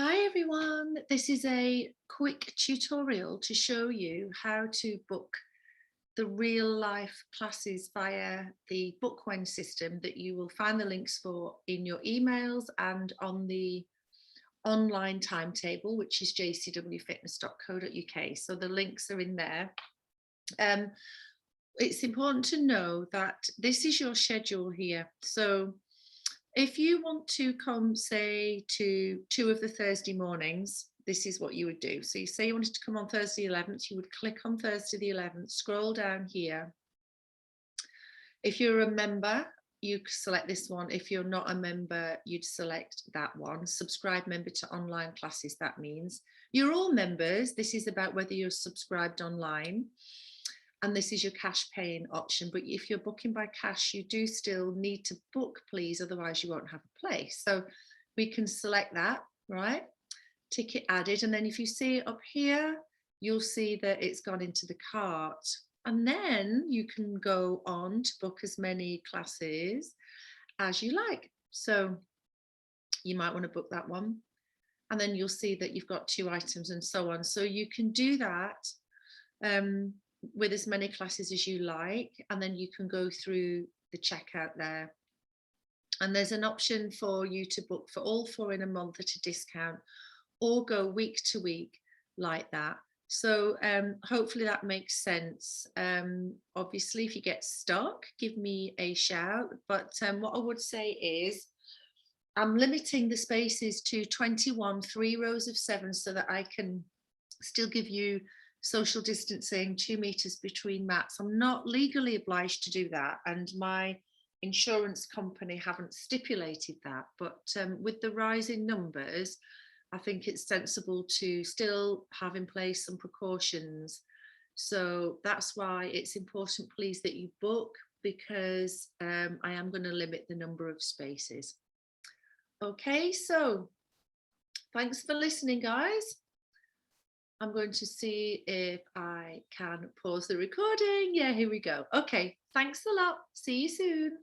Hi everyone, this is a quick tutorial to show you how to book the real life classes via the bookwhen system that you will find the links for in your emails and on the online timetable, which is jcwfitness.co.uk. So the links are in there. Um, it's important to know that this is your schedule here. So if you want to come, say, to two of the Thursday mornings, this is what you would do. So you say you wanted to come on Thursday 11th, you would click on Thursday the 11th, scroll down here. If you're a member, you select this one. If you're not a member, you'd select that one. Subscribe member to online classes, that means. You're all members. This is about whether you're subscribed online. And this is your cash paying option. But if you're booking by cash, you do still need to book, please, otherwise you won't have a place. So we can select that, right? Ticket added. And then if you see it up here, you'll see that it's gone into the cart. And then you can go on to book as many classes as you like. So you might want to book that one. And then you'll see that you've got 2 items and so on. So you can do that with as many classes as you like, and then you can go through the checkout there. And there's an option for you to book for all 4 in a month at a discount, or go week to week like that. So hopefully that makes sense. Obviously, if you get stuck, give me a shout. But what I would say is I'm limiting the spaces to 21, 3 rows of 7, so that I can still give you social distancing, 2 meters between mats. I'm not legally obliged to do that, and my insurance company haven't stipulated that, but with the rise in numbers, I think it's sensible to still have in place some precautions. So that's why it's important, please, that you book, because I am going to limit the number of spaces. Okay, so thanks for listening, guys. I'm going to see if I can pause the recording. Yeah, here we go. Okay, thanks a lot. See you soon.